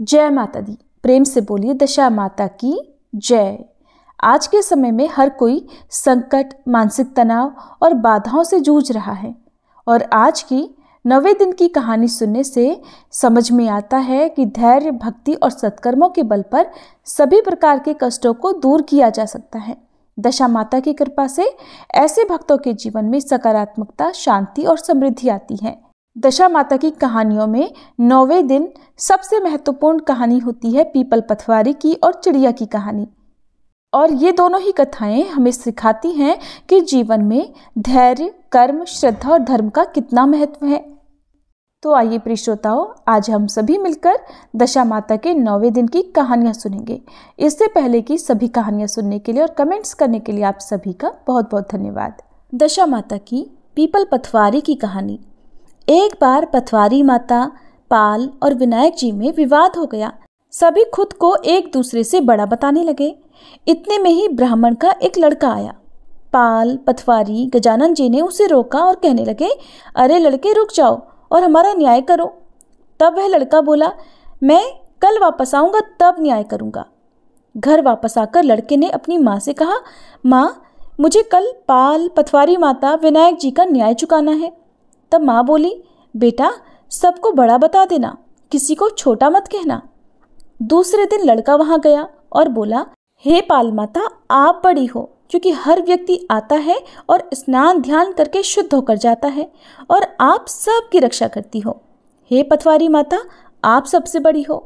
जय माता दी। प्रेम से बोलिए दशा माता की जय। आज के समय में हर कोई संकट, मानसिक तनाव और बाधाओं से जूझ रहा है और आज की 90 दिन की कहानी सुनने से समझ में आता है कि धैर्य, भक्ति और सत्कर्मों के बल पर सभी प्रकार के कष्टों को दूर किया जा सकता है। दशा माता की कृपा से ऐसे भक्तों के जीवन में सकारात्मकता, शांति और समृद्धि आती है। दशा माता की कहानियों में 9वें दिन सबसे महत्वपूर्ण कहानी होती है पीपल पथवारी की और चिड़िया की कहानी। और ये दोनों ही कथाएं हमें सिखाती हैं कि जीवन में धैर्य, कर्म, श्रद्धा और धर्म का कितना महत्व है। तो आइए प्रिय श्रोताओं, आज हम सभी मिलकर दशा माता के 9वें दिन की कहानियां सुनेंगे। इससे पहले कि सभी कहानियां सुनने के लिए और कमेंट्स करने के लिए आप सभी का बहुत बहुत धन्यवाद। दशा माता की पीपल पथवारी की कहानी। एक बार पथवारी माता, पाल और विनायक जी में विवाद हो गया। सभी खुद को एक दूसरे से बड़ा बताने लगे। इतने में ही ब्राह्मण का एक लड़का आया। पाल, पथवारी, गजानन जी ने उसे रोका और कहने लगे, अरे लड़के रुक जाओ और हमारा न्याय करो। तब वह लड़का बोला, मैं कल वापस आऊँगा तब न्याय करूँगा। घर वापस आकर लड़के ने अपनी माँ से कहा, माँ मुझे कल पाल, पथवारी माता, विनायक जी का न्याय चुकाना है। तब माँ बोली, बेटा सबको बड़ा बता देना, किसी को छोटा मत कहना। दूसरे दिन लड़का वहां गया और बोला, हे पाल माता आप बड़ी हो, क्योंकि हर व्यक्ति आता है और स्नान ध्यान करके शुद्ध होकर जाता है और आप सबकी रक्षा करती हो। हे पथवारी माता आप सबसे बड़ी हो,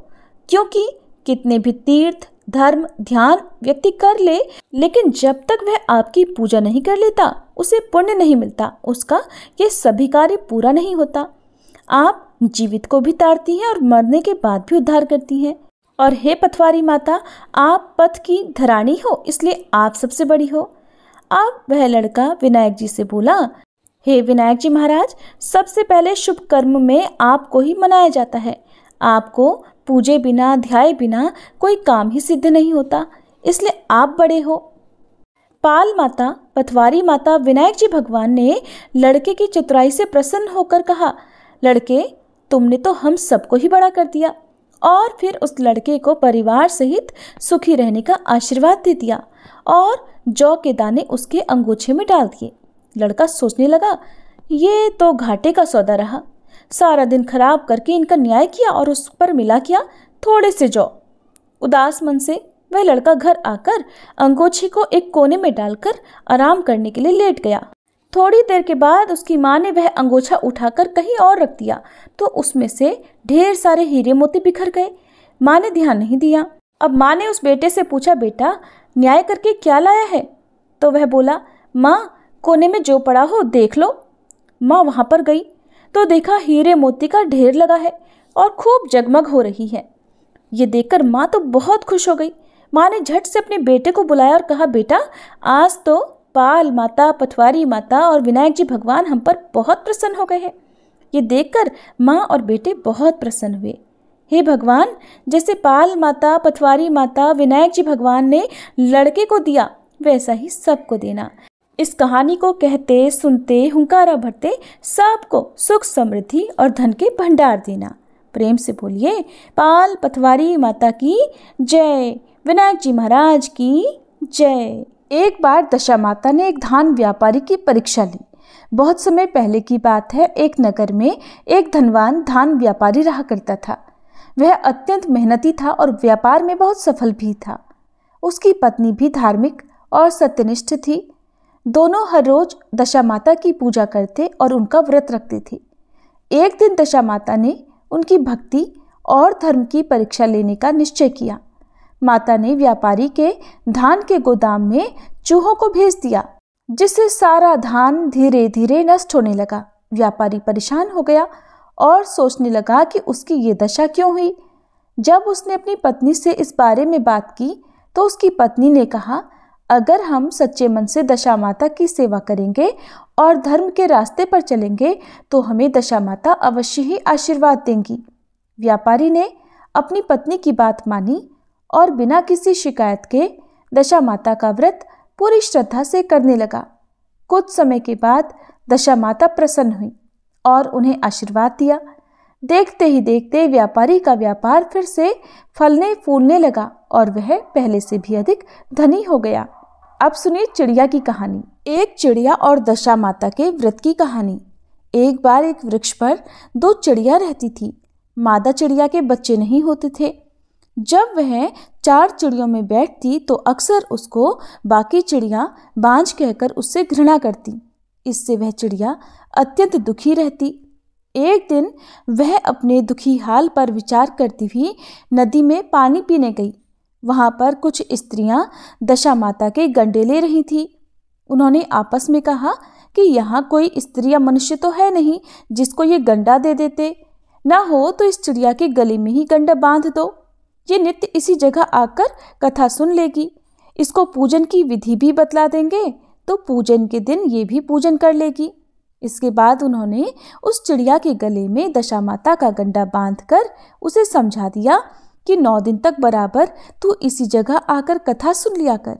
क्योंकि कितने भी तीर्थ, धर्म, ध्यान व्यक्ति कर ले, लेकिन जब तक वह आपकी पूजा नहीं कर लेता उसे पुण्य नहीं मिलता, उसका ये सभी कार्य पूरा नहीं होता। आप जीवित को भी तारती हैं और मरने के बाद भी उद्धार करती हैं। और हे पथवारी माता आप पथ की धरानी हो, इसलिए आप सबसे बड़ी हो। अब वह लड़का विनायक जी से बोला, हे विनायक जी महाराज, सबसे पहले शुभ कर्म में आपको ही मनाया जाता है। आपको पूजे बिना, ध्याए बिना कोई काम ही सिद्ध नहीं होता, इसलिए आप बड़े हो। पाल माता, पथवारी माता, विनायक जी भगवान ने लड़के की चतुराई से प्रसन्न होकर कहा, लड़के तुमने तो हम सबको ही बड़ा कर दिया। और फिर उस लड़के को परिवार सहित सुखी रहने का आशीर्वाद दे दिया और जौ के दाने उसके अंगूछे में डाल दिए। लड़का सोचने लगा, ये तो घाटे का सौदा रहा। सारा दिन खराब करके इनका न्याय किया और उस पर मिला किया थोड़े से जौ। उदास मन से वह लड़का घर आकर अंगूछे को एक कोने में डालकर आराम करने के लिए लेट गया। थोड़ी देर के बाद उसकी माँ ने वह अंगूछा उठाकर कहीं और रख दिया तो उसमें से ढेर सारे हीरे मोती बिखर गए। माँ ने ध्यान नहीं दिया। अब माँ ने उस बेटे से पूछा, बेटा न्याय करके क्या लाया है? तो वह बोला, माँ कोने में जो पड़ा हो देख लो। माँ वहाँ पर गई तो देखा हीरे मोती का ढेर लगा है और खूब जगमग हो रही है। ये देखकर माँ तो बहुत खुश हो गई। माँ ने झट से अपने बेटे को बुलाया और कहा, बेटा आज तो पाल माता, पथवारी माता और विनायक जी भगवान हम पर बहुत प्रसन्न हो गए हैं। ये देखकर माँ और बेटे बहुत प्रसन्न हुए। हे भगवान, जैसे पाल माता, पथवारी माता, विनायक जी भगवान ने लड़के को दिया वैसा ही सबको देना। इस कहानी को कहते सुनते हुंकारा भरते सबको सुख, समृद्धि और धन के भंडार देना। प्रेम से बोलिए पाल पथवारी माता की जय, विनायक जी महाराज की जय। एक बार दशा माता ने एक धान व्यापारी की परीक्षा ली। बहुत समय पहले की बात है। एक नगर में एक धनवान धान व्यापारी रहा करता था। वह अत्यंत मेहनती था और व्यापार में बहुत सफल भी था। उसकी पत्नी भी धार्मिक और सत्यनिष्ठ थी। दोनों हर रोज दशा माता की पूजा करते और उनका व्रत रखते थे। एक दिन दशा माता ने उनकी भक्ति और धर्म की परीक्षा लेने का निश्चय किया। माता ने व्यापारी के धान के गोदाम में चूहों को भेज दिया, जिससे सारा धान धीरे धीरे नष्ट होने लगा। व्यापारी परेशान हो गया और सोचने लगा कि उसकी ये दशा क्यों हुई। जब उसने अपनी पत्नी से इस बारे में बात की तो उसकी पत्नी ने कहा, अगर हम सच्चे मन से दशा माता की सेवा करेंगे और धर्म के रास्ते पर चलेंगे तो हमें दशा माता अवश्य ही आशीर्वाद देंगी। व्यापारी ने अपनी पत्नी की बात मानी और बिना किसी शिकायत के दशा माता का व्रत पूरी श्रद्धा से करने लगा। कुछ समय के बाद दशा माता प्रसन्न हुई और उन्हें आशीर्वाद दिया। देखते ही देखते व्यापारी का व्यापार फिर से फलने फूलने लगा और वह पहले से भी अधिक धनी हो गया। अब सुनिए चिड़िया की कहानी। एक चिड़िया और दशा माता के व्रत की कहानी। एक बार एक वृक्ष पर 2 चिड़िया रहती थी। मादा चिड़िया के बच्चे नहीं होते थे। जब वह 4 चिड़ियों में बैठती तो अक्सर उसको बाकी चिड़िया बांझ कहकर उससे घृणा करती। इससे वह चिड़िया अत्यंत दुखी रहती। एक दिन वह अपने दुखी हाल पर विचार करती हुई नदी में पानी पीने गई। वहां पर कुछ स्त्रियां दशा माता के गंडे ले रही थी। उन्होंने आपस में कहा कि यहाँ कोई स्त्री या मनुष्य तो है नहीं जिसको ये गंडा दे देते। ना हो तो इस चिड़िया के गले में ही गंडा बांध दो। ये नित्य इसी जगह आकर कथा सुन लेगी। इसको पूजन की विधि भी बतला देंगे तो पूजन के दिन ये भी पूजन कर लेगी। इसके बाद उन्होंने उस चिड़िया के गले में दशा माता का गंडा बांधकर उसे समझा दिया कि 9 दिन तक बराबर तू इसी जगह आकर कथा सुन लिया कर।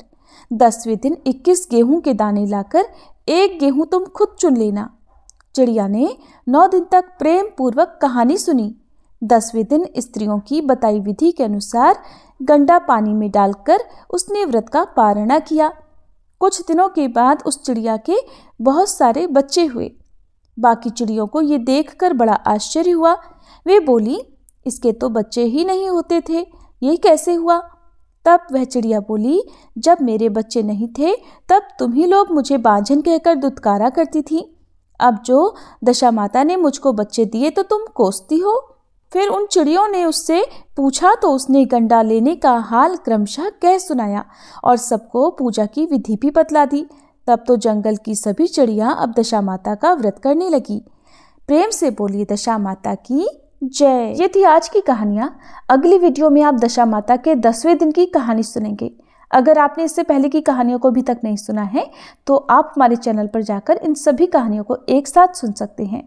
10वें दिन 21 गेहूं के दाने लाकर 1 गेहूं तुम खुद चुन लेना। चिड़िया ने 9 दिन तक प्रेम पूर्वक कहानी सुनी। 10वें दिन स्त्रियों की बताई विधि के अनुसार गंडा पानी में डालकर उसने व्रत का पारणा किया। कुछ दिनों के बाद उस चिड़िया के बहुत सारे बच्चे हुए। बाकी चिड़ियों को ये देखकर बड़ा आश्चर्य हुआ। वे बोली, इसके तो बच्चे ही नहीं होते थे, ये कैसे हुआ? तब वह चिड़िया बोली, जब मेरे बच्चे नहीं थे तब तुम ही लोग मुझे बांझन कहकर दुत्कारा करती थी। अब जो दशा माता ने मुझको बच्चे दिए तो तुम कोसती हो। फिर उन चिड़ियों ने उससे पूछा तो उसने गंडा लेने का हाल क्रमशः कह सुनाया और सबको पूजा की विधि भी बतला दी। तब तो जंगल की सभी चिड़ियां अब दशा माता का व्रत करने लगी। प्रेम से बोलिए दशा माता की जय। ये थी आज की कहानियाँ। अगली वीडियो में आप दशा माता के 10वें दिन की कहानी सुनेंगे। अगर आपने इससे पहले की कहानियों को अभी तक नहीं सुना है तो आप हमारे चैनल पर जाकर इन सभी कहानियों को एक साथ सुन सकते हैं।